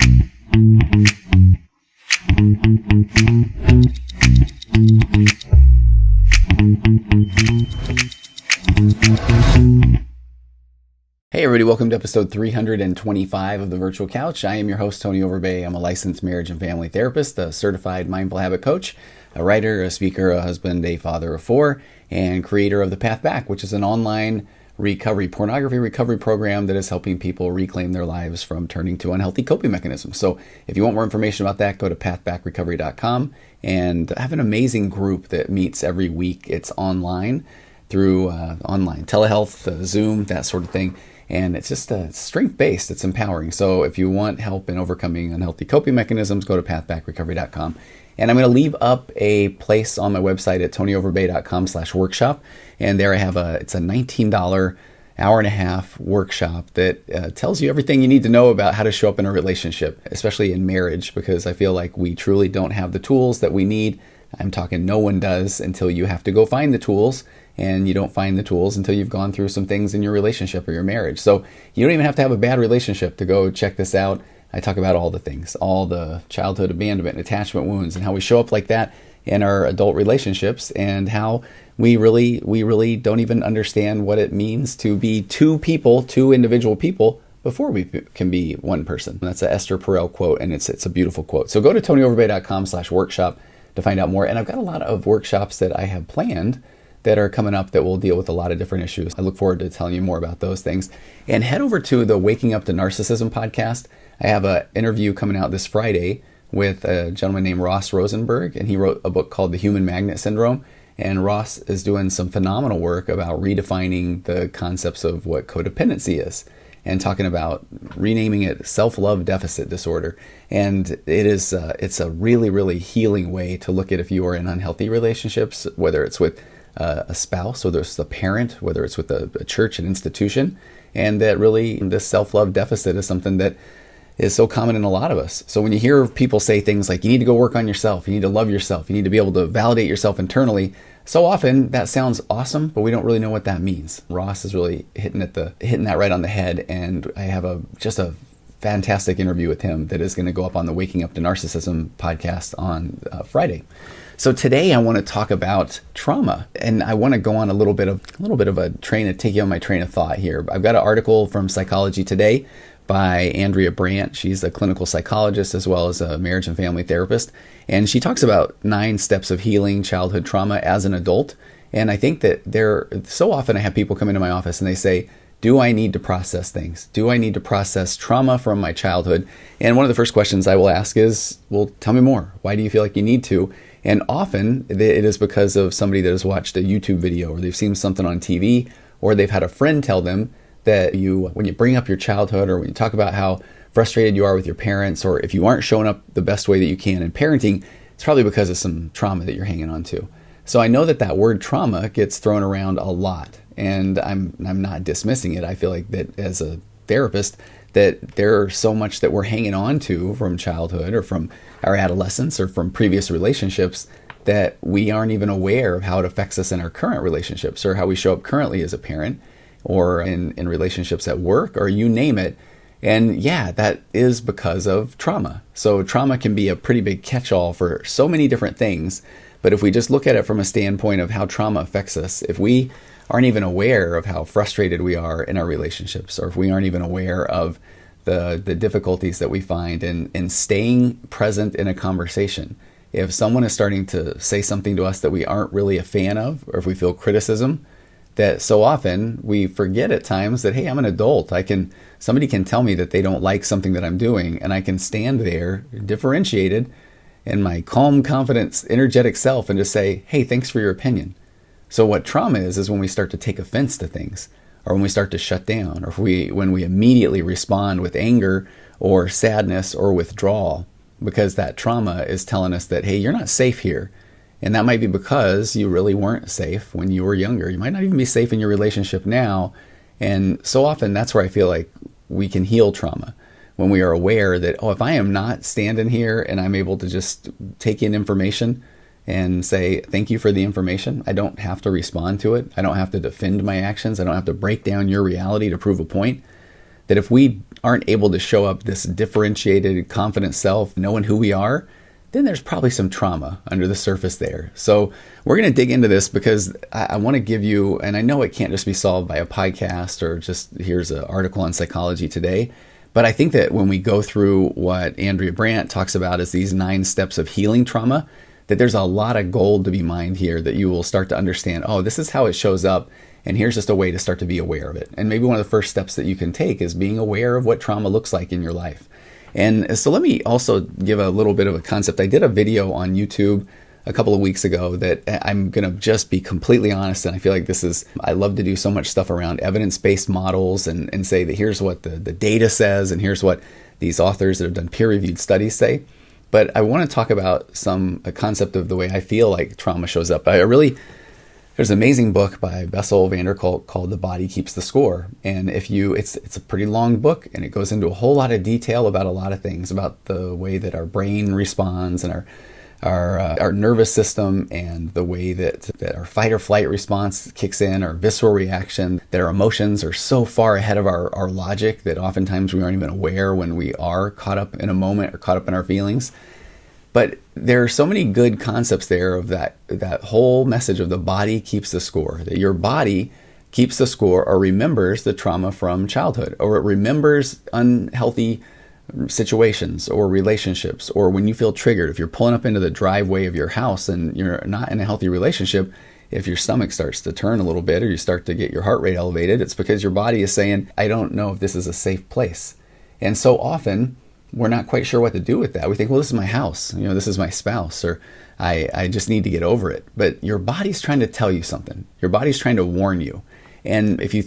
Hey everybody, welcome to episode 325 of The Virtual Couch. I am your host, Tony Overbay. I'm a licensed marriage and family therapist, a certified mindful habit coach, a writer, a speaker, a husband, a father of four, and creator of the Pathback, which is an online pornography recovery program that is helping people reclaim their lives from turning to unhealthy coping mechanisms. So if you want more information about that, go to pathbackrecovery.com, and I have an amazing group that meets every week. It's online through online telehealth, Zoom, that sort of thing. And it's just strength-based. It's empowering. So if you want help in overcoming unhealthy coping mechanisms, go to pathbackrecovery.com. And I'm going to leave up a place on my website at tonyoverbay.com/workshop. And there I have it's a $19 hour-and-a-half workshop that tells you everything you need to know about how to show up in a relationship, especially in marriage, because I feel like we truly don't have the tools that we need. I'm talking no one does until you have to go find the tools. And you don't find the tools until you've gone through some things in your relationship or your marriage. So you don't even have to have a bad relationship to go check this out. I talk about all the things, all the childhood abandonment, attachment wounds, and how we show up like that in our adult relationships, and how we really don't even understand what it means to be two individual people, before we can be one person. That's a Esther Perel quote, and it's a beautiful quote. So go to tonyoverbay.com/workshop to find out more. And I've got a lot of workshops that I have planned that are coming up that will deal with a lot of different issues. I look forward to telling you more about those things. And head over to the Waking Up to Narcissism podcast. I have an interview coming out this Friday with a gentleman named Ross Rosenberg, and he wrote a book called The Human Magnet Syndrome. And Ross is doing some phenomenal work about redefining the concepts of what codependency is, and talking about renaming it self-love deficit disorder. And it's a really, really healing way to look at if you are in unhealthy relationships, whether it's with a spouse, whether it's a parent, whether it's with a church, an institution, and that really this self-love deficit is something that is so common in a lot of us. So when you hear people say things like, you need to go work on yourself, you need to love yourself, you need to be able to validate yourself internally, so often that sounds awesome, but we don't really know what that means. Ross is really hitting that right on the head, and I have just a fantastic interview with him that is going to go up on the Waking Up to Narcissism podcast on Friday. So today I want to talk about trauma, and I want to go on a little bit of a take you on my train of thought here. I've got an article from Psychology Today by Andrea Brandt. She's a clinical psychologist as well as a marriage and family therapist, and she talks about 9 steps of healing childhood trauma as an adult. And I think that so often I have people come into my office and they say, do I need to process things? Do I need to process trauma from my childhood? And one of the first questions I will ask is, well, tell me more. Why do you feel like you need to? And often it is because of somebody that has watched a YouTube video, or they've seen something on TV, or they've had a friend tell them that when you bring up your childhood, or when you talk about how frustrated you are with your parents, or if you aren't showing up the best way that you can in parenting, it's probably because of some trauma that you're hanging on to. So I know that word trauma gets thrown around a lot, and I'm not dismissing it. I feel like that as a therapist, that there's so much that we're hanging on to from childhood or from our adolescence or from previous relationships that we aren't even aware of how it affects us in our current relationships, or how we show up currently as a parent, or in relationships at work, or you name it. And yeah, that is because of trauma. So trauma can be a pretty big catch-all for so many different things. But if we just look at it from a standpoint of how trauma affects us, if we aren't even aware of how frustrated we are in our relationships, or if we aren't even aware of the difficulties that we find in staying present in a conversation, if someone is starting to say something to us that we aren't really a fan of, or if we feel criticism, that so often we forget at times that, hey, I'm an adult. Somebody can tell me that they don't like something that I'm doing, and I can stand there differentiated in my calm, confident, energetic self and just say, hey, thanks for your opinion. So what trauma is when we start to take offense to things, or when we start to shut down, or when we immediately respond with anger or sadness or withdrawal, because that trauma is telling us that, hey, you're not safe here. And that might be because you really weren't safe when you were younger. You might not even be safe in your relationship now. And so often that's where I feel like we can heal trauma, when we are aware that, if I am not standing here and I'm able to just take in information and say, thank you for the information. I don't have to respond to it. I don't have to defend my actions. I don't have to break down your reality to prove a point. that if we aren't able to show up this differentiated, confident self, knowing who we are, then there's probably some trauma under the surface there. So we're going to dig into this because I want to give you, and I know it can't just be solved by a podcast or just here's an article on Psychology Today, but I think that when we go through what Andrea Brandt talks about as these 9 steps of healing trauma, that there's a lot of gold to be mined here that you will start to understand, oh, this is how it shows up, and here's just a way to start to be aware of it. And maybe one of the first steps that you can take is being aware of what trauma looks like in your life. And so let me also give a little bit of a concept. I did a video on YouTube a couple of weeks ago that I'm going to just be completely honest. And I feel like I love to do so much stuff around evidence-based models and say that here's what the data says and here's what these authors that have done peer-reviewed studies say. But I want to talk about a concept of the way I feel like trauma shows up. There's an amazing book by Bessel van der Kolk called The Body Keeps the Score. And it's a pretty long book, and it goes into a whole lot of detail about a lot of things, about the way that our brain responds and our nervous system, and the way that our fight or flight response kicks in, our visceral reaction, that our emotions are so far ahead of our logic that oftentimes we aren't even aware when we are caught up in a moment or caught up in our feelings. But there are so many good concepts there of that whole message of the body keeps the score, that your body keeps the score or remembers the trauma from childhood, or it remembers unhealthy situations or relationships, or when you feel triggered. If you're pulling up into the driveway of your house and you're not in a healthy relationship, if your stomach starts to turn a little bit or you start to get your heart rate elevated, it's because your body is saying, I don't know if this is a safe place. And so often, we're not quite sure what to do with that. We think, well, this is my house, this is my spouse, or I just need to get over it. But your body's trying to tell you something. Your body's trying to warn you. And if you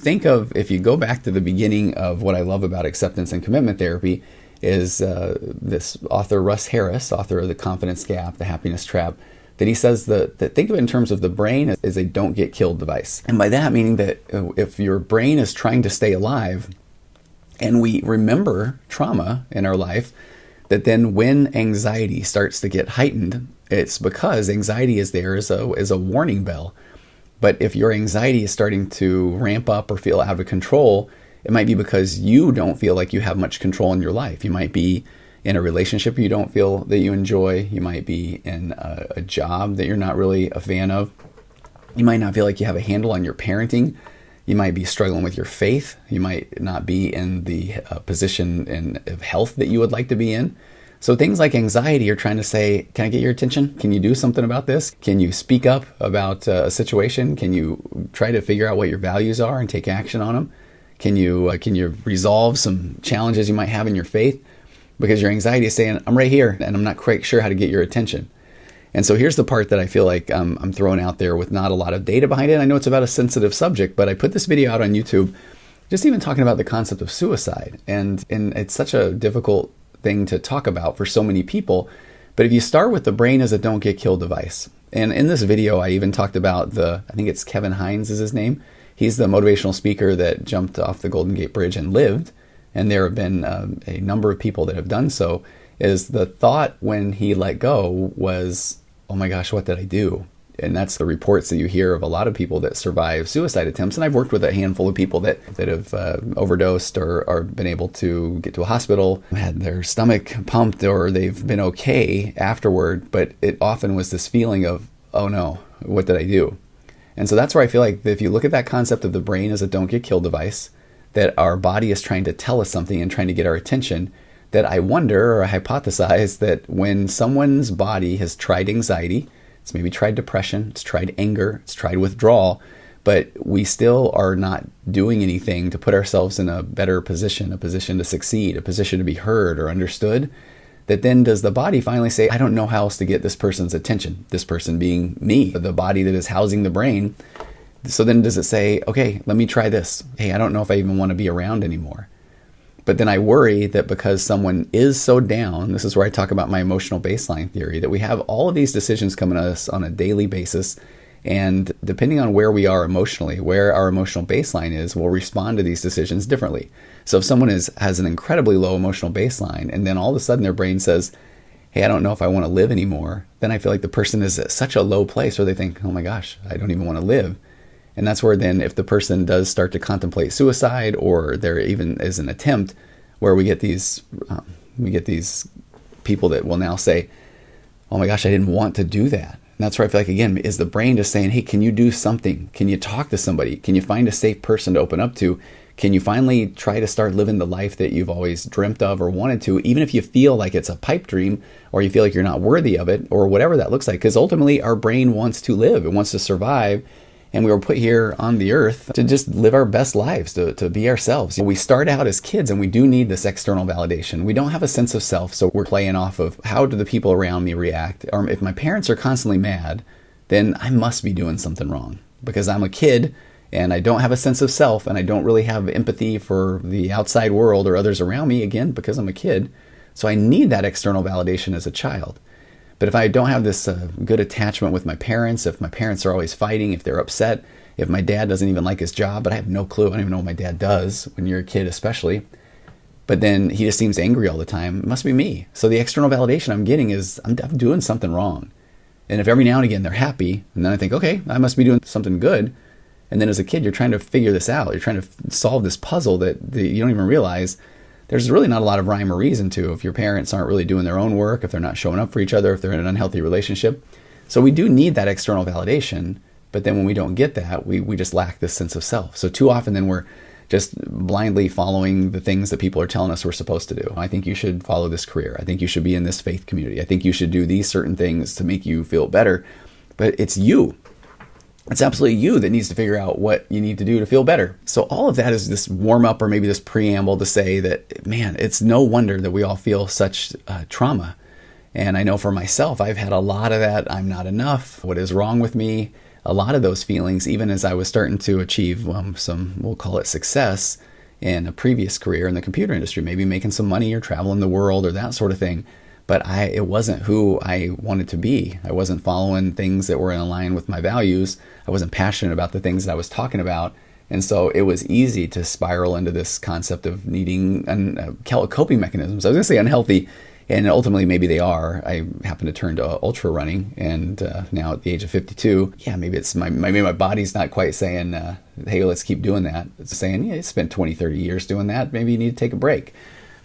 go back to the beginning of what I love about acceptance and commitment therapy is this author, Russ Harris, author of The Confidence Gap, The Happiness Trap, that he says that think of it in terms of the brain as a don't get killed device. And by that meaning that if your brain is trying to stay alive, and we remember trauma in our life, that then when anxiety starts to get heightened, it's because anxiety is there as a warning bell. But if your anxiety is starting to ramp up or feel out of control, it might be because you don't feel like you have much control in your life. You might be in a relationship you don't feel that you enjoy. You might be in a job that you're not really a fan of. You might not feel like you have a handle on your parenting. You might be struggling with your faith. You might not be in the position of health that you would like to be in. So things like anxiety are trying to say, can I get your attention? Can you do something about this? Can you speak up about a situation? Can you try to figure out what your values are and take action on them? Can you resolve some challenges you might have in your faith? Because your anxiety is saying, I'm right here and I'm not quite sure how to get your attention. And so here's the part that I feel like I'm throwing out there with not a lot of data behind it. I know it's about a sensitive subject, but I put this video out on YouTube just even talking about the concept of suicide. And it's such a difficult thing to talk about for so many people. But if you start with the brain as a don't get killed device, and in this video I even talked about I think it's Kevin Hines is his name. He's the motivational speaker that jumped off the Golden Gate Bridge and lived. And there have been a number of people that have done so. Is the thought when he let go was, oh my gosh, what did I do? And that's the reports that you hear of a lot of people that survive suicide attempts. And I've worked with a handful of people that have overdosed or been able to get to a hospital, had their stomach pumped, or they've been okay afterward. But it often was this feeling of, oh no, what did I do? And so that's where I feel like if you look at that concept of the brain as a don't get killed device, that our body is trying to tell us something and trying to get our attention, that I wonder or I hypothesize that when someone's body has tried anxiety, it's maybe tried depression, it's tried anger, it's tried withdrawal, but we still are not doing anything to put ourselves in a better position, a position to succeed, a position to be heard or understood, that then does the body finally say, I don't know how else to get this person's attention, this person being me, the body that is housing the brain. So then does it say, okay, let me try this. Hey, I don't know if I even want to be around anymore. But then I worry that because someone is so down, this is where I talk about my emotional baseline theory, that we have all of these decisions coming at us on a daily basis. And depending on where we are emotionally, where our emotional baseline is, we'll respond to these decisions differently. So if someone has an incredibly low emotional baseline, and then all of a sudden their brain says, hey, I don't know if I want to live anymore, then I feel like the person is at such a low place where they think, oh my gosh, I don't even want to live. And that's where then if the person does start to contemplate suicide, or there even is an attempt, where we get these people that will now say, oh my gosh, I didn't want to do that. And that's where I feel like, again, is the brain just saying, hey, can you do something? Can you talk to somebody? Can you find a safe person to open up to? Can you finally try to start living the life that you've always dreamt of or wanted to, even if you feel like it's a pipe dream, or you feel like you're not worthy of it, or whatever that looks like? Because ultimately our brain wants to live, it wants to survive. And we were put here on the earth to just live our best lives, to be ourselves. We start out as kids and we do need this external validation. We don't have a sense of self, so we're playing off of how do the people around me react? Or if my parents are constantly mad, then I must be doing something wrong because I'm a kid and I don't have a sense of self and I don't really have empathy for the outside world or others around me, again, because I'm a kid. So I need that external validation as a child. But if I don't have this good attachment with my parents, if my parents are always fighting, if they're upset, if my dad doesn't even like his job, but I have no clue, I don't even know what my dad does when you're a kid especially, but then he just seems angry all the time, it must be me. So the external validation I'm getting is I'm doing something wrong. And if every now and again they're happy, and then I think, okay, I must be doing something good. And then as a kid, you're trying to figure this out. You're trying to solve this puzzle that you don't even realize there's really not a lot of rhyme or reason to if your parents aren't really doing their own work, if they're not showing up for each other, if they're in an unhealthy relationship. So we do need that external validation, but then when we don't get that, we just lack this sense of self. So too often then we're just blindly following the things that people are telling us we're supposed to do. I think you should follow this career. I think you should be in this faith community. I think you should do these certain things to make you feel better. But it's you. It's absolutely you that needs to figure out what you need to do to feel better. So all of that is this warm up or maybe this preamble to say that, man, it's no wonder that we all feel such trauma. And I know for myself, I've had a lot of that. I'm not enough. What is wrong with me? A lot of those feelings, even as I was starting to achieve some, we'll call it success in a previous career in the computer industry, maybe making some money or traveling the world or that sort of thing. But it wasn't who I wanted to be. I wasn't following things that were in line with my values. I wasn't passionate about the things that I was talking about. And so it was easy to spiral into this concept of needing coping mechanisms. I was going to say unhealthy, and ultimately maybe they are. I happen to turn to ultra running, and now at the age of 52, yeah, maybe it's maybe my body's not quite saying, hey, let's keep doing that. It's saying, yeah, you spent 20, 30 years doing that. Maybe you need to take a break.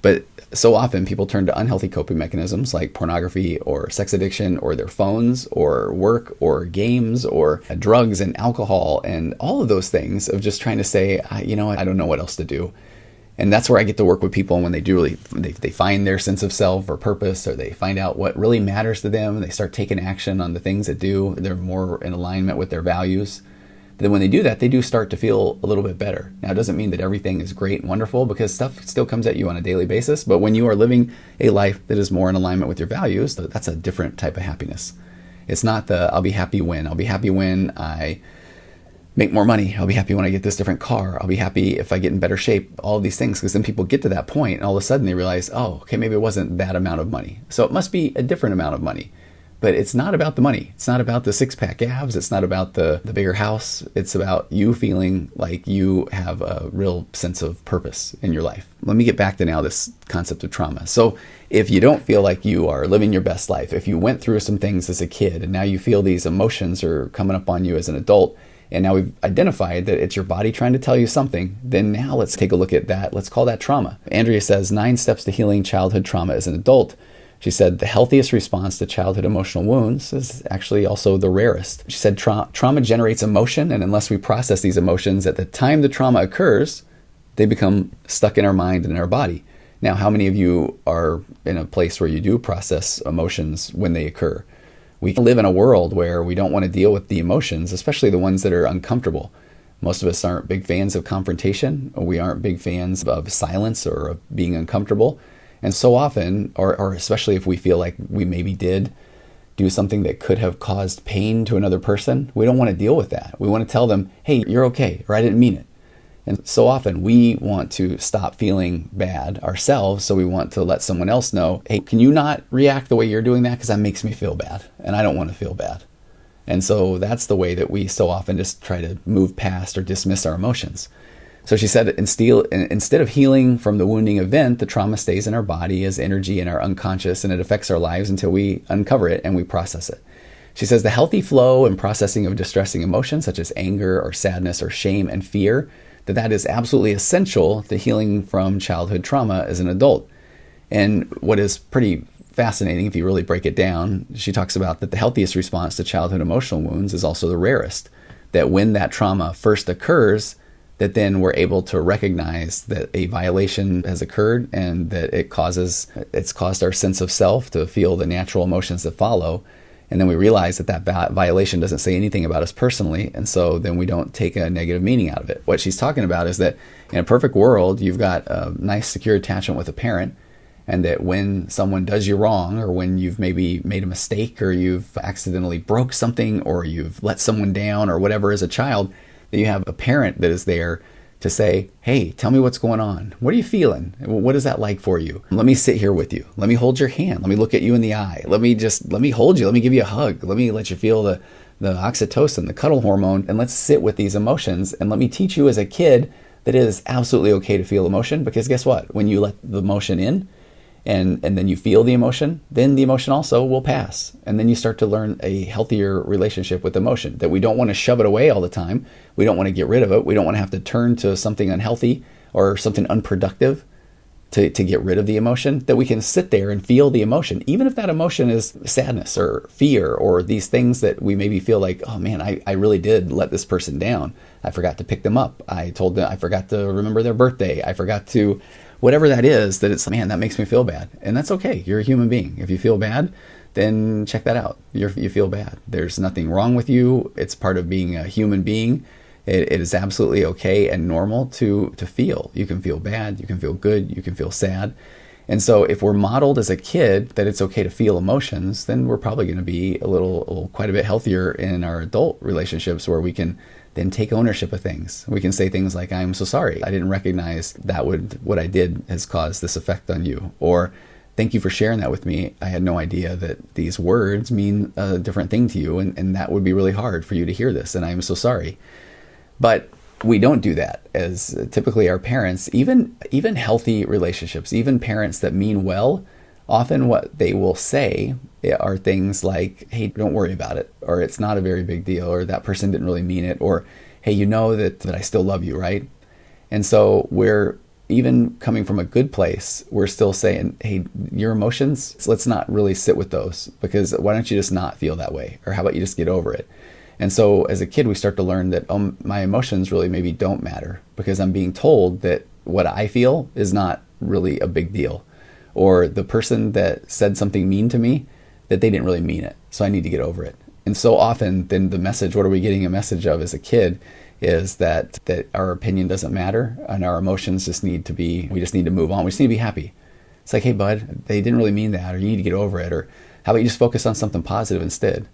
But so often people turn to unhealthy coping mechanisms like pornography or sex addiction or their phones or work or games or drugs and alcohol and all of those things of just trying to say, you know what, I don't know what else to do. And that's where I get to work with people when they do they find their sense of self or purpose, or they find out what really matters to them. And they start taking action on the things that they're more in alignment with their values. Then when they do that, they do start to feel a little bit better. Now, it doesn't mean that everything is great and wonderful, because stuff still comes at you on a daily basis. But when you are living a life that is more in alignment with your values, that's a different type of happiness. It's not I'll be happy when. I'll be happy when I make more money. I'll be happy when I get this different car. I'll be happy if I get in better shape. All of these things, because then people get to that point and all of a sudden they realize, oh, okay, maybe it wasn't that amount of money. So it must be a different amount of money. But it's not about the money. It's not about the six-pack abs. It's not about the bigger house. It's about you feeling like you have a real sense of purpose in your life. Let me get back to now this concept of trauma. So if you don't feel like you are living your best life, if you went through some things as a kid and now you feel these emotions are coming up on you as an adult, and now we've identified that it's your body trying to tell you something, then now let's take a look at that. Let's call that trauma. Andrea says, 9 steps to healing childhood trauma as an adult. She said the healthiest response to childhood emotional wounds is actually also the rarest. She said trauma generates emotion, and unless we process these emotions at the time the trauma occurs, they become stuck in our mind and in our body. Now, how many of you are in a place where you do process emotions when they occur? We live in a world where we don't want to deal with the emotions, especially the ones that are uncomfortable. Most of us aren't big fans of confrontation, or we aren't big fans of silence or of being uncomfortable. And so often, or especially if we feel like we maybe did do something that could have caused pain to another person, we don't want to deal with that. We want to tell them, hey, you're okay, or I didn't mean it. And so often we want to stop feeling bad ourselves, so we want to let someone else know, hey, can you not react the way you're doing that? Because that makes me feel bad, and I don't want to feel bad. And so that's the way that we so often just try to move past or dismiss our emotions. So she said, instead of healing from the wounding event, the trauma stays in our body as energy in our unconscious, and it affects our lives until we uncover it and we process it. She says the healthy flow and processing of distressing emotions such as anger or sadness or shame and fear, that is absolutely essential to healing from childhood trauma as an adult. And what is pretty fascinating, if you really break it down, she talks about that the healthiest response to childhood emotional wounds is also the rarest. That when that trauma first occurs, that then we're able to recognize that a violation has occurred and that it's caused our sense of self to feel the natural emotions that follow. And then we realize that violation doesn't say anything about us personally, and so then we don't take a negative meaning out of it. What she's talking about is that in a perfect world, you've got a nice, secure attachment with a parent, and that when someone does you wrong, or when you've maybe made a mistake, or you've accidentally broke something, or you've let someone down, or whatever as a child, that you have a parent that is there to say, hey, tell me what's going on. What are you feeling? What is that like for you? Let me sit here with you. Let me hold your hand. Let me look at you in the eye. Let me hold you. Let me give you a hug. Let me let you feel the oxytocin, the cuddle hormone, and let's sit with these emotions. And let me teach you as a kid that it is absolutely okay to feel emotion, because guess what? When you let the emotion in, and then you feel the emotion, then the emotion also will pass. And then you start to learn a healthier relationship with emotion, that we don't want to shove it away all the time. We don't want to get rid of it. We don't want to have to turn to something unhealthy or something unproductive to get rid of the emotion, that we can sit there and feel the emotion, even if that emotion is sadness or fear or these things that we maybe feel like, oh man, I really did let this person down. I forgot to pick them up. I forgot to remember their birthday. I forgot to whatever that is, that it's, man, that makes me feel bad. And that's okay. You're a human being. If you feel bad, then check that out. You feel bad. There's nothing wrong with you. It's part of being a human being. It is absolutely okay and normal to feel. You can feel bad. You can feel good. You can feel sad. And so if we're modeled as a kid that it's okay to feel emotions, then we're probably going to be quite a bit healthier in our adult relationships, where we can then take ownership of things. We can say things like, I'm so sorry. I didn't recognize what I did has caused this effect on you. Or, thank you for sharing that with me. I had no idea that these words mean a different thing to you, and that would be really hard for you to hear this, and I am so sorry. But we don't do that, as typically our parents, even healthy relationships, even parents that mean well, often what they will say are things like, hey, don't worry about it, or it's not a very big deal, or that person didn't really mean it, or hey, you know that I still love you, right? And so we're, even coming from a good place, we're still saying, hey, your emotions, let's not really sit with those, because why don't you just not feel that way? Or how about you just get over it? And so as a kid, we start to learn that my emotions really maybe don't matter, because I'm being told that what I feel is not really a big deal. Or the person that said something mean to me, that they didn't really mean it, so I need to get over it. And so often then the message, what are we getting a message of as a kid, is that our opinion doesn't matter, and our emotions we just need to move on. We just need to be happy. It's like, hey bud, they didn't really mean that, or you need to get over it, or how about you just focus on something positive instead?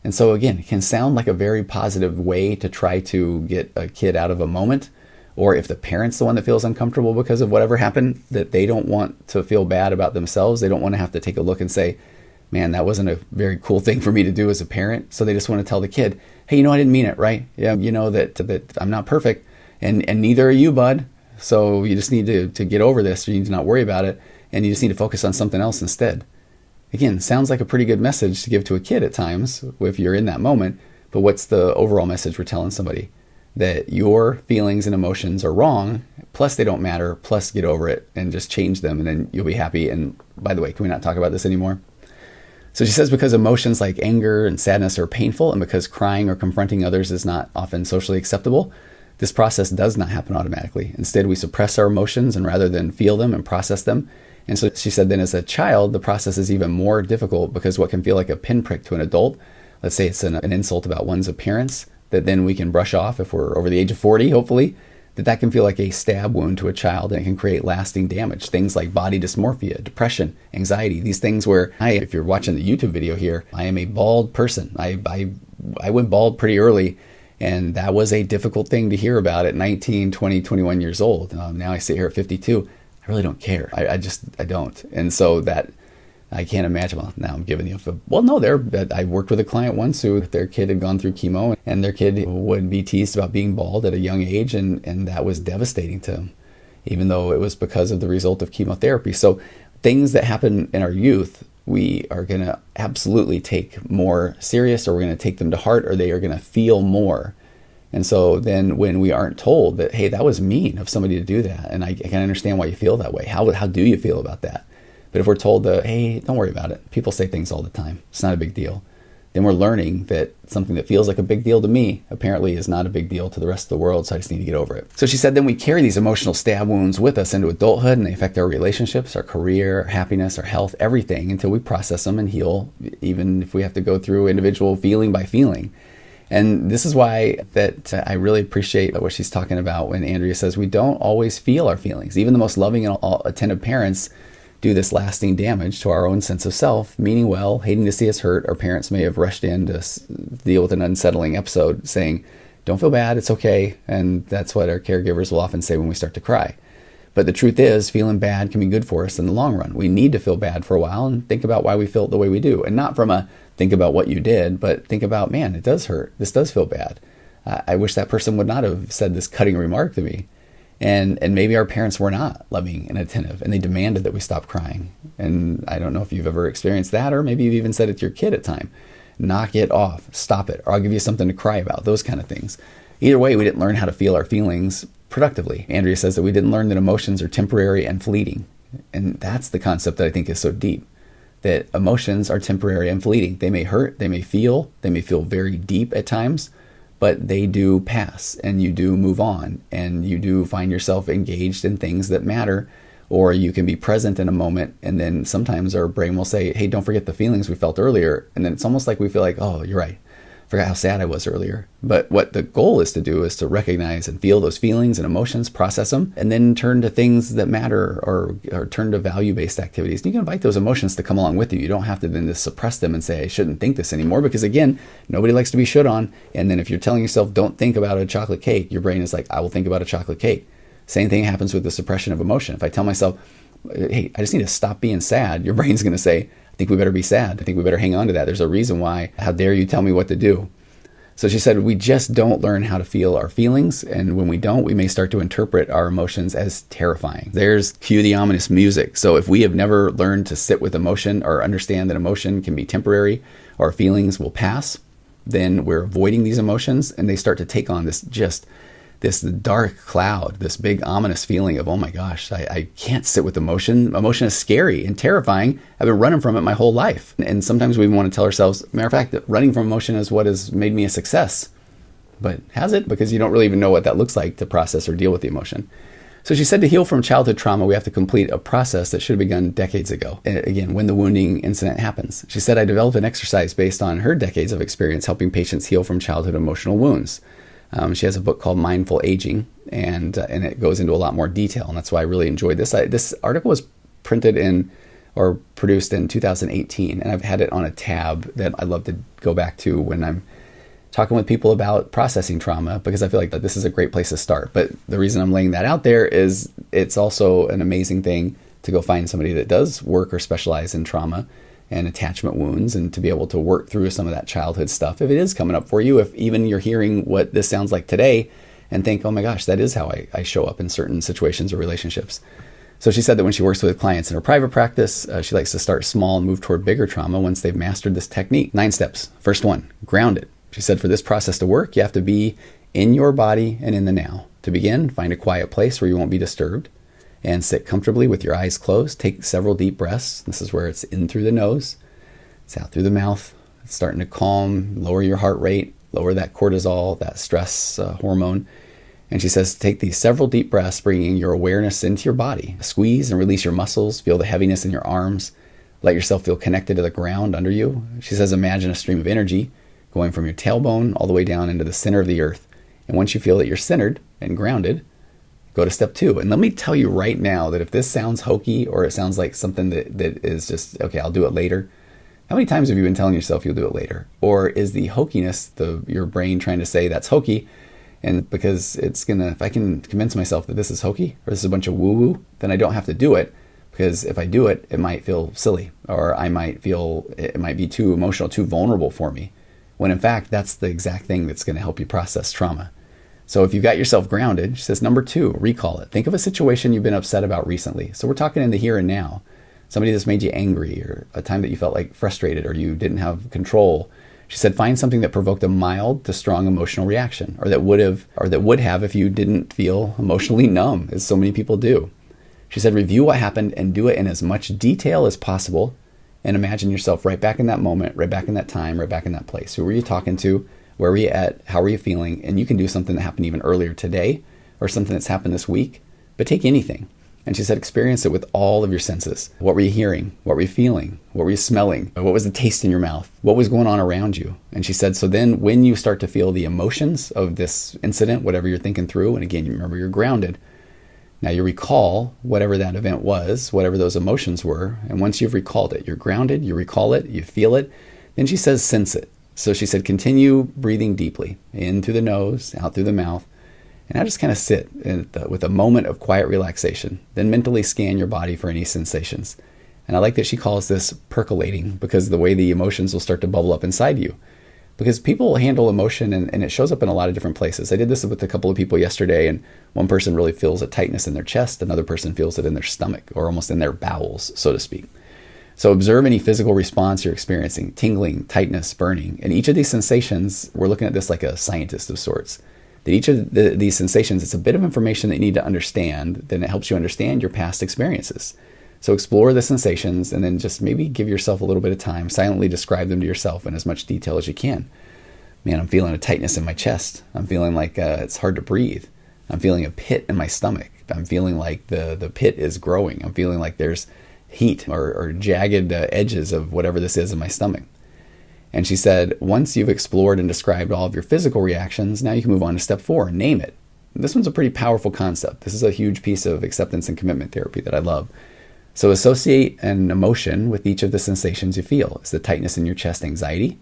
And so again, it can sound like a very positive way to try to get a kid out of a moment. Or if the parent's the one that feels uncomfortable because of whatever happened, that they don't want to feel bad about themselves. They don't want to have to take a look and say, man, that wasn't a very cool thing for me to do as a parent. So they just want to tell the kid, hey, I didn't mean it, right? Yeah, that I'm not perfect, and neither are you, bud. So you just need to get over this, or you need to not worry about it, and you just need to focus on something else instead. Again, sounds like a pretty good message to give to a kid at times if you're in that moment, but what's the overall message we're telling somebody? That your feelings and emotions are wrong, plus they don't matter, plus get over it and just change them, and then you'll be happy. And by the way, can we not talk about this anymore? So she says, because emotions like anger and sadness are painful, and because crying or confronting others is not often socially acceptable, this process does not happen automatically. Instead, we suppress our emotions, and rather than feel them and process them. And so she said, then as a child, the process is even more difficult, because what can feel like a pinprick to an adult, let's say it's an insult about one's appearance, that then we can brush off if we're over the age of 40, hopefully, that can feel like a stab wound to a child, and it can create lasting damage. Things like body dysmorphia, depression, anxiety, these things where if you're watching the YouTube video here, I am a bald person. I went bald pretty early, and that was a difficult thing to hear about at 19, 20, 21 years old. Now I sit here at 52. I really don't care. I don't. And so that, I can't imagine. Well, now I'm giving you I worked with a client once who their kid had gone through chemo, and their kid would be teased about being bald at a young age, and that was devastating to them, even though it was because of the result of chemotherapy. So things that happen in our youth we are going to absolutely take more serious, or we're going to take them to heart, or they are going to feel more. And so then when we aren't told that, hey, that was mean of somebody to do that, and I can understand why you feel that way. How do you feel about that? But if we're told that, hey, don't worry about it. People say things all the time. It's not a big deal. Then we're learning that something that feels like a big deal to me apparently is not a big deal to the rest of the world, so I just need to get over it. So she said then we carry these emotional stab wounds with us into adulthood, and they affect our relationships, our career, our happiness, our health, everything, until we process them and heal, even if we have to go through individual feeling by feeling. And this is why that I really appreciate what she's talking about when Andrea says we don't always feel our feelings. Even the most loving and attentive parents do this lasting damage to our own sense of self, meaning well, hating to see us hurt. Our parents may have rushed in to deal with an unsettling episode saying, don't feel bad, it's okay. And that's what our caregivers will often say when we start to cry. But the truth is, feeling bad can be good for us in the long run. We need to feel bad for a while and think about why we felt the way we do. And not from a think about what you did, but think about, man, it does hurt. This does feel bad. I wish that person would not have said this cutting remark to me. And maybe our parents were not loving and attentive, and they demanded that we stop crying. And I don't know if you've ever experienced that, or maybe you've even said it to your kid at time. Knock it off. Stop it. Or I'll give you something to cry about. Those kind of things. Either way, we didn't learn how to feel our feelings productively. Andrea says that we didn't learn that emotions are temporary and fleeting. And that's the concept that I think is so deep. That emotions are temporary and fleeting. They may hurt, they may feel very deep at times, but they do pass, and you do move on, and you do find yourself engaged in things that matter, or you can be present in a moment, and then sometimes our brain will say, hey, don't forget the feelings we felt earlier, and then it's almost like we feel like, oh, you're right. Forgot how sad I was earlier. But what the goal is to do is to recognize and feel those feelings and emotions, process them, and then turn to things that matter, or turn to value-based activities. And you can invite those emotions to come along with you. You don't have to then just suppress them and say, I shouldn't think this anymore, because again, nobody likes to be shit on. And then if you're telling yourself, don't think about a chocolate cake, your brain is like, I will think about a chocolate cake. Same thing happens with the suppression of emotion. If I tell myself, hey, I just need to stop being sad, your brain's going to say, I think we better be sad. I think we better hang on to that. There's a reason why. How dare you tell me what to do? So she said, we just don't learn how to feel our feelings. And when we don't, we may start to interpret our emotions as terrifying. There's cue the ominous music. So if we have never learned to sit with emotion, or understand that emotion can be temporary, or feelings will pass, then we're avoiding these emotions, and they start to take on this dark cloud, this big ominous feeling of, oh my gosh, I can't sit with emotion. Emotion is scary and terrifying. I've been running from it my whole life. And sometimes we even want to tell ourselves, matter of fact, that running from emotion is what has made me a success. But has it? Because you don't really even know what that looks like to process or deal with the emotion. So she said to heal from childhood trauma, we have to complete a process that should have begun decades ago. And again, when the wounding incident happens. She said, I developed an exercise based on her decades of experience helping patients heal from childhood emotional wounds. She has a book called Mindful Aging, and it goes into a lot more detail, and that's why I really enjoyed this. This article was printed or produced in 2018, and I've had it on a tab that I love to go back to when I'm talking with people about processing trauma, because I feel like that this is a great place to start. But the reason I'm laying that out there is it's also an amazing thing to go find somebody that does work or specialize in trauma and attachment wounds, and to be able to work through some of that childhood stuff if it is coming up for you. If even you're hearing what this sounds like today and think, oh my gosh, that is how I show up in certain situations or relationships. So she said that when she works with clients in her private practice, she likes to start small and move toward bigger trauma once they've mastered this technique. 9 steps. First one, ground it. She said for this process to work, you have to be in your body and in the now. To begin, find a quiet place where you won't be disturbed, and sit comfortably with your eyes closed. Take several deep breaths. This is where it's in through the nose, it's out through the mouth. It's starting to calm, lower your heart rate, lower that cortisol, that stress hormone. And she says, take these several deep breaths, bringing your awareness into your body. Squeeze and release your muscles. Feel the heaviness in your arms. Let yourself feel connected to the ground under you. She says, imagine a stream of energy going from your tailbone all the way down into the center of the earth. And once you feel that you're centered and grounded, go to step 2. And let me tell you right now that if this sounds hokey, or it sounds like something that is just, okay, I'll do it later. How many times have you been telling yourself you'll do it later? Or is the hokiness your brain trying to say that's hokey? And because if I can convince myself that this is hokey, or this is a bunch of woo-woo, then I don't have to do it. Because if I do it, it might feel silly, or I might feel it might be too emotional, too vulnerable for me. When in fact, that's the exact thing that's going to help you process trauma. So if you've got yourself grounded, she says, number 2, recall it. Think of a situation you've been upset about recently. So we're talking in the here and now. somebody that's made you angry, or a time that you felt like frustrated or you didn't have control. She said, find something that provoked a mild to strong emotional reaction, or that would have if you didn't feel emotionally numb, as so many people do. She said, review what happened and do it in as much detail as possible, and imagine yourself right back in that moment, right back in that time, right back in that place. Who were you talking to? Where were you at? How were you feeling? And you can do something that happened even earlier today, or something that's happened this week, but take anything. And she said, experience it with all of your senses. What were you hearing? What were you feeling? What were you smelling? What was the taste in your mouth? What was going on around you? And she said, so then when you start to feel the emotions of this incident, whatever you're thinking through, and again, you remember you're grounded. Now you recall whatever that event was, whatever those emotions were. And once you've recalled it, you're grounded, you recall it, you feel it. Then she says, sense it. So she said, continue breathing deeply, in through the nose, out through the mouth. And now just kind of sit with a moment of quiet relaxation. Then mentally scan your body for any sensations. And I like that she calls this percolating, because the way the emotions will start to bubble up inside you. Because people handle emotion and it shows up in a lot of different places. I did this with a couple of people yesterday, and one person really feels a tightness in their chest. Another person feels it in their stomach, or almost in their bowels, so to speak. So observe any physical response you're experiencing: tingling, tightness, burning. And each of these sensations, we're looking at this like a scientist of sorts. That each of these sensations, it's a bit of information that you need to understand, then it helps you understand your past experiences. So explore the sensations, and then just maybe give yourself a little bit of time, silently describe them to yourself in as much detail as you can. Man, I'm feeling a tightness in my chest. I'm feeling like it's hard to breathe. I'm feeling a pit in my stomach. I'm feeling like the pit is growing. I'm feeling like there's heat or jagged edges of whatever this is in my stomach. And she said, once you've explored and described all of your physical reactions, now you can move on to step 4, name it. This one's a pretty powerful concept. This is a huge piece of acceptance and commitment therapy that I love. So associate an emotion with each of the sensations you feel. Is the tightness in your chest anxiety?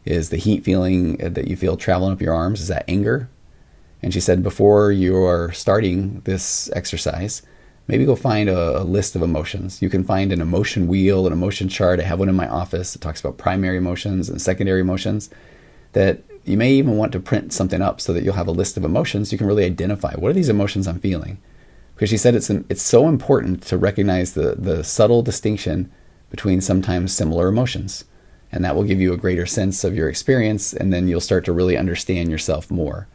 Is the heat feeling that you feel traveling up your arms, is that anger? And she said, before you are starting this exercise, maybe go find a list of emotions. You can find an emotion wheel, an emotion chart. I have one in my office. It talks about primary emotions and secondary emotions, that you may even want to print something up so that you'll have a list of emotions. You can really identify, what are these emotions I'm feeling? Because she said it's so important to recognize the subtle distinction between sometimes similar emotions. And that will give you a greater sense of your experience, and then you'll start to really understand yourself more.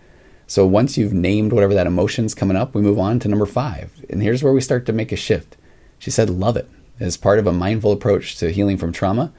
So once you've named whatever that emotion's coming up, we move on to number 5. And here's where we start to make a shift. She said, love it. As part of a mindful approach to healing from trauma,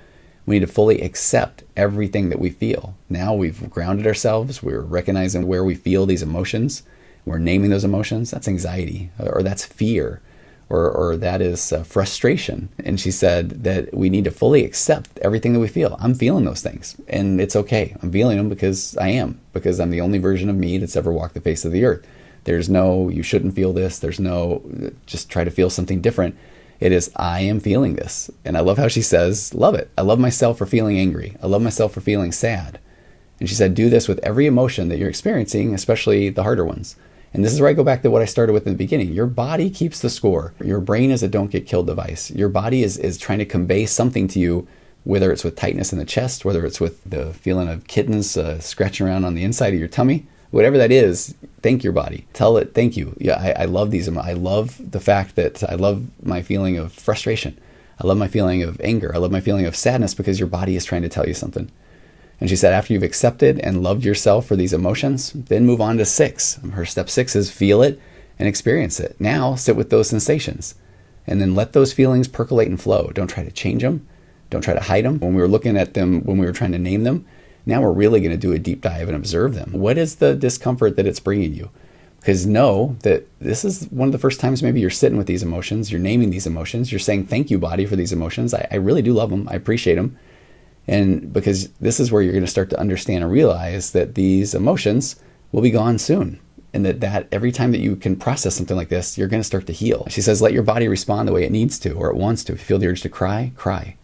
we need to fully accept everything that we feel. Now we've grounded ourselves. We're recognizing where we feel these emotions. We're naming those emotions. That's anxiety, or that's fear, or that is frustration. And she said that we need to fully accept everything that we feel. I'm feeling those things, and it's okay. I'm feeling them because I'm the only version of me that's ever walked the face of the earth. There's no, you shouldn't feel this. There's no, just try to feel something different. It is, I am feeling this. And I love how she says, love it. I love myself for feeling angry. I love myself for feeling sad. And she said, do this with every emotion that you're experiencing, especially the harder ones. And this is where I go back to what I started with in the beginning. Your body keeps the score. Your brain is a don't get killed device. Your body is trying to convey something to you, whether it's with tightness in the chest, whether it's with the feeling of kittens scratching around on the inside of your tummy, whatever that is. Thank your body. Tell it, thank you. Yeah, I love these. I love the fact that I love my feeling of frustration. I love my feeling of anger. I love my feeling of sadness, because your body is trying to tell you something. And she said, after you've accepted and loved yourself for these emotions, then move on to 6. Her step 6 is feel it and experience it. Now sit with those sensations, and then let those feelings percolate and flow. Don't try to change them. Don't try to hide them. When we were looking at them, when we were trying to name them, now we're really going to do a deep dive and observe them. What is the discomfort that it's bringing you? Because know that this is one of the first times maybe you're sitting with these emotions, you're naming these emotions, you're saying thank you, body, for these emotions. I really do love them. I appreciate them. And because this is where you're going to start to understand and realize that these emotions will be gone soon. And that every time that you can process something like this, you're going to start to heal. She says, let your body respond the way it needs to, or it wants to. If you feel the urge to cry, cry.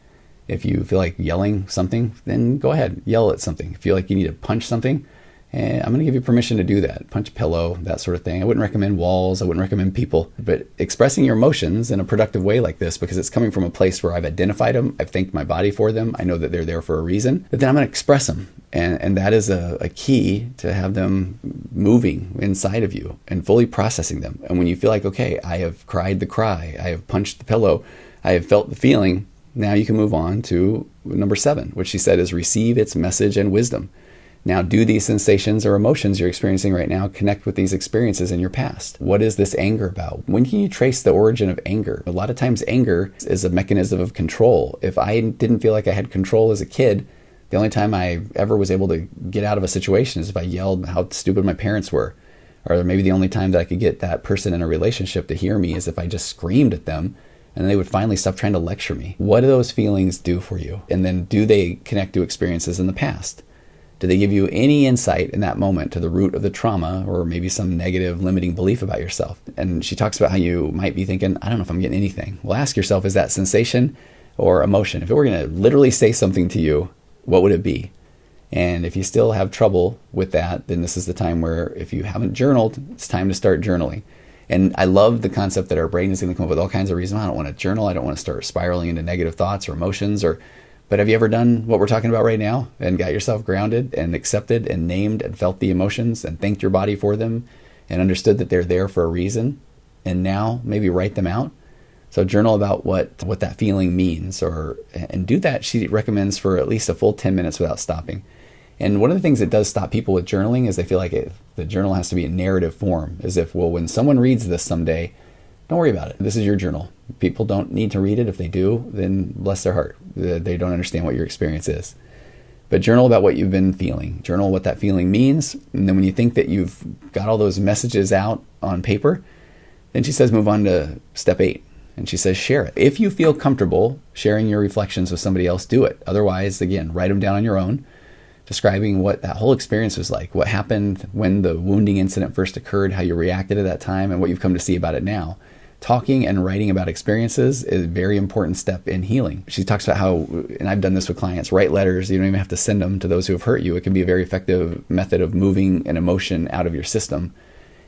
If you feel like yelling something, then go ahead, yell at something. If you feel like you need to punch something, and I'm going to give you permission to do that. Punch a pillow, that sort of thing. I wouldn't recommend walls. I wouldn't recommend people. But expressing your emotions in a productive way like this, because it's coming from a place where I've identified them, I've thanked my body for them, I know that they're there for a reason, but then I'm going to express them. And that is a key to have them moving inside of you and fully processing them. And when you feel like, okay, I have cried the cry, I have punched the pillow, I have felt the feeling. Now you can move on to number 7, which she said is receive its message and wisdom. Now, do these sensations or emotions you're experiencing right now connect with these experiences in your past? What is this anger about? When can you trace the origin of anger? A lot of times anger is a mechanism of control. If I didn't feel like I had control as a kid, the only time I ever was able to get out of a situation is if I yelled how stupid my parents were. Or maybe the only time that I could get that person in a relationship to hear me is if I just screamed at them and they would finally stop trying to lecture me. What do those feelings do for you? And then do they connect to experiences in the past? Do they give you any insight in that moment to the root of the trauma or maybe some negative limiting belief about yourself? And she talks about how you might be thinking, I don't know if I'm getting anything. Well, ask yourself, is that sensation or emotion? If it were going to literally say something to you, what would it be? And if you still have trouble with that, then this is the time where if you haven't journaled, it's time to start journaling. And I love the concept that our brain is going to come up with all kinds of reasons. I don't want to journal. I don't want to start spiraling into negative thoughts or emotions. But have you ever done what we're talking about right now and got yourself grounded and accepted and named and felt the emotions and thanked your body for them and understood that they're there for a reason? And now maybe write them out. So journal about what that feeling means, and do that. She recommends for at least a full 10 minutes without stopping. And one of the things that does stop people with journaling is they feel like the journal has to be in narrative form, as if, well, when someone reads this someday, don't worry about it. This is your journal. People don't need to read it. If they do, then bless their heart. They don't understand what your experience is. But journal about what you've been feeling. Journal what that feeling means. And then when you think that you've got all those messages out on paper, then she says move on to step 8. And she says share it. If you feel comfortable sharing your reflections with somebody else, do it. Otherwise, again, write them down on your own, describing what that whole experience was like, what happened when the wounding incident first occurred, how you reacted at that time, and what you've come to see about it now. Talking and writing about experiences is a very important step in healing. She talks about how, and I've done this with clients, write letters. You don't even have to send them to those who have hurt you. It can be a very effective method of moving an emotion out of your system.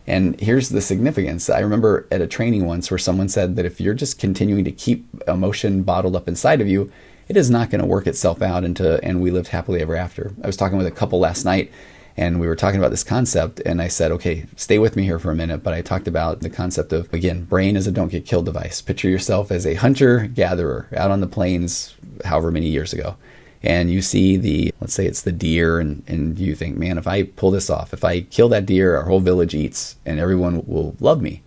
And here's the significance. I remember at a training once where someone said that if you're just continuing to keep emotion bottled up inside of you, it is not going to work itself out and we lived happily ever after. I was talking with a couple last night, and we were talking about this concept, and I said, okay, stay with me here for a minute, but I talked about the concept of, again, brain as a don't get killed device. Picture yourself as a hunter-gatherer out on the plains however many years ago, and you see let's say it's the deer, and you think, man, if I pull this off, if I kill that deer, our whole village eats, and everyone will love me.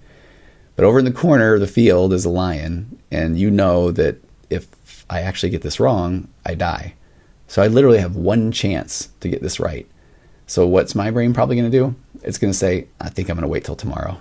But over in the corner of the field is a lion, and you know that if I actually get this wrong, I die. So I literally have one chance to get this right. So what's my brain probably going to do? It's going to say, I think I'm going to wait till tomorrow.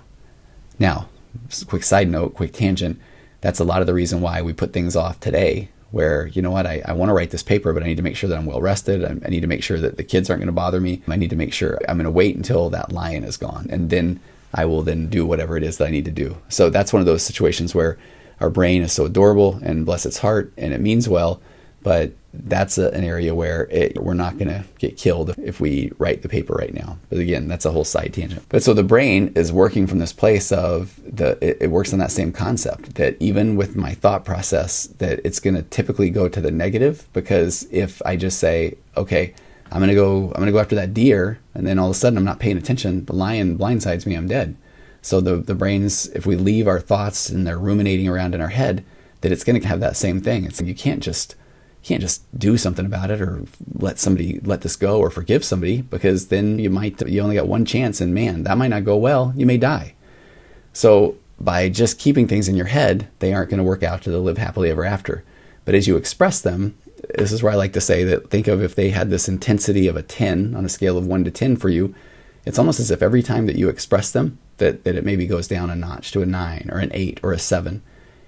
Now, just a quick side note, quick tangent. That's a lot of the reason why we put things off today, where, you know what, I want to write this paper, but I need to make sure that I'm well rested. I need to make sure that the kids aren't going to bother me. I need to make sure I'm going to wait until that lion is gone. And then I will then do whatever it is that I need to do. So that's one of those situations where our brain is so adorable and bless its heart and it means well, but that's an area where we're not going to get killed if we write the paper right now. But again, that's a whole side tangent. But so the brain is working from this place of it works on that same concept, that even with my thought process, that it's going to typically go to the negative, because if I just say, okay, I'm going to go after that deer, and then all of a sudden I'm not paying attention, the lion blindsides me, I'm dead. So the brain's, if we leave our thoughts and they're ruminating around in our head, that it's going to have that same thing. It's like you can't just do something about it or let this go or forgive somebody, because then you only got one chance, and man, that might not go well. You may die. So by just keeping things in your head, they aren't going to work out to live happily ever after. But as you express them, this is where I like to say that, think of if they had this intensity of a 10 on a scale of 1 to 10 for you, it's almost as if every time that you express them, that it maybe goes down a notch to a 9 or an 8 or a 7.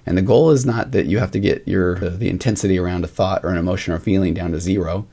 And the goal is not that you have to get the intensity around a thought or an emotion or feeling down to 0.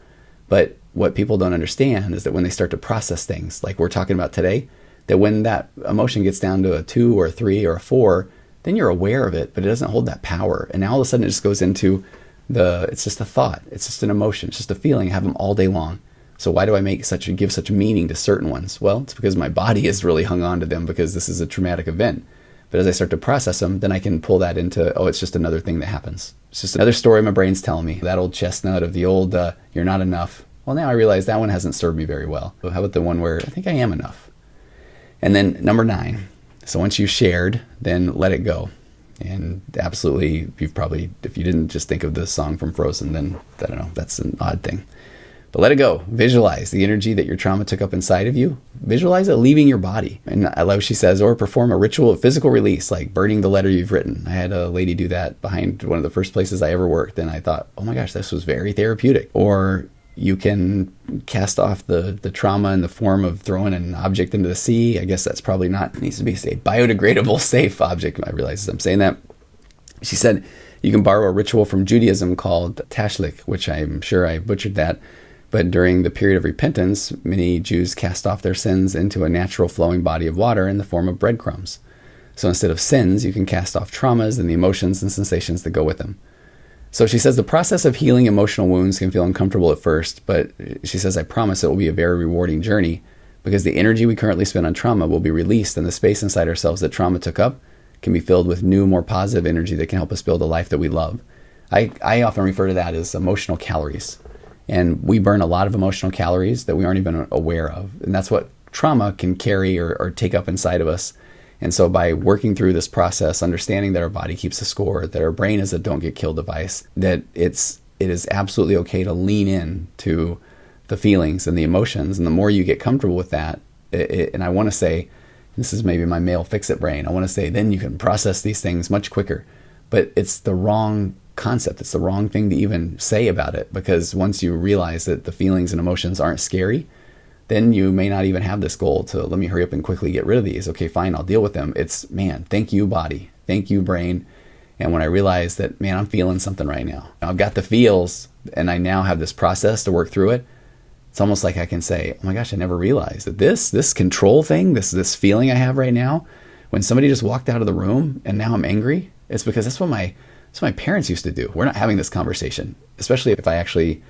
But what people don't understand is that when they start to process things, like we're talking about today, that when that emotion gets down to a 2 or a 3 or a 4, then you're aware of it, but it doesn't hold that power. And now all of a sudden it just goes into it's just a thought. It's just an emotion. It's just a feeling. I have them all day long. So why do I give such meaning to certain ones? Well, it's because my body is really hung on to them because this is a traumatic event. But as I start to process them, then I can pull that into, it's just another thing that happens. It's just another story my brain's telling me. That old chestnut of the old, you're not enough. Well, now I realize that one hasn't served me very well. So how about the one where I think I am enough? And then number 9. So once you've shared, then let it go. And absolutely, you've probably, if you didn't just think of the song from Frozen, then I don't know, that's an odd thing. But let it go. Visualize the energy that your trauma took up inside of you. Visualize it leaving your body. And I love, she says, or perform a ritual of physical release, like burning the letter you've written. I had a lady do that behind one of the first places I ever worked. And I thought, oh my gosh, this was very therapeutic. Or you can cast off the trauma in the form of throwing an object into the sea. I guess that's probably not, it needs to be a biodegradable, safe object. I realize I'm saying that. She said you can borrow a ritual from Judaism called tashlich, which I'm sure I butchered that. But during the period of repentance, many Jews cast off their sins into a natural flowing body of water in the form of breadcrumbs. So instead of sins, you can cast off traumas and the emotions and sensations that go with them. So she says the process of healing emotional wounds can feel uncomfortable at first, but she says, I promise it will be a very rewarding journey because the energy we currently spend on trauma will be released, and the space inside ourselves that trauma took up can be filled with new, more positive energy that can help us build a life that we love. I often refer to that as emotional calories. And we burn a lot of emotional calories that we aren't even aware of. And that's what trauma can carry or take up inside of us. And so by working through this process, understanding that our body keeps a score, that our brain is a don't get killed device, that it is absolutely okay to lean in to the feelings and the emotions. And the more you get comfortable with that, and I want to say, this is maybe my male fix-it brain, I want to say then you can process these things much quicker. But it's the wrong concept. It's the wrong thing to even say about it, because once you realize that the feelings and emotions aren't scary, then you may not even have this goal to let me hurry up and quickly get rid of these. Okay, fine, I'll deal with them. It's, man, thank you body, thank you brain. And when I realize that, man, I'm feeling something right now, I've got the feels and I now have this process to work through it. It's almost like I can say, oh my gosh, I never realized that this control thing, this feeling I have right now, when somebody just walked out of the room and now I'm angry, it's because that's what my parents used to do. We're not having this conversation, especially if I actually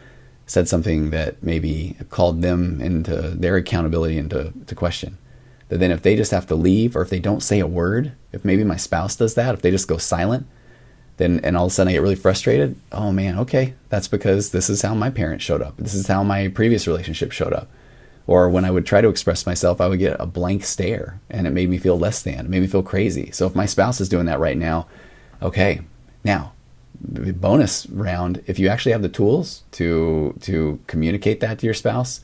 said something that maybe called them into their accountability into question. That then if they just have to leave, or if they don't say a word, if maybe my spouse does that, if they just go silent, then and all of a sudden I get really frustrated. Oh man, okay, that's because this is how my parents showed up. This is how my previous relationship showed up. Or when I would try to express myself, I would get a blank stare, and it made me feel less than. It made me feel crazy. So if my spouse is doing that right now, okay. Now, bonus round, if you actually have the tools to communicate that to your spouse,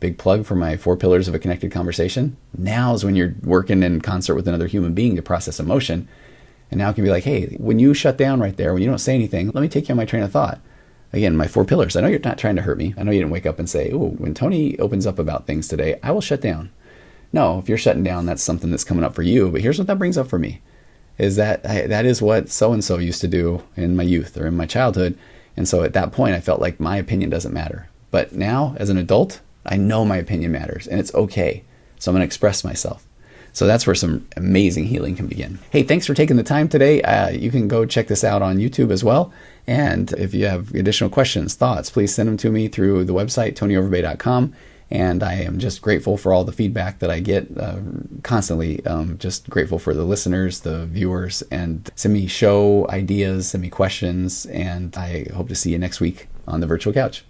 big plug for my 4 pillars of a connected conversation. Now is when you're working in concert with another human being to process emotion. And now it can be like, hey, when you shut down right there, when you don't say anything, let me take you on my train of thought. Again, my 4 pillars. I know you're not trying to hurt me. I know you didn't wake up and say, oh, when Tony opens up about things today, I will shut down. No, if you're shutting down, that's something that's coming up for you. But here's what that brings up for me. Is that is what so-and-so used to do in my youth or in my childhood. And so at that point, I felt like my opinion doesn't matter. But now, as an adult, I know my opinion matters, and it's okay. So I'm going to express myself. So that's where some amazing healing can begin. Hey, thanks for taking the time today. You can go check this out on YouTube as well. And if you have additional questions, thoughts, please send them to me through the website, tonyoverbay.com. And I am just grateful for all the feedback that I get constantly. Just grateful for the listeners, the viewers, and send me show ideas, send me questions. And I hope to see you next week on the virtual couch.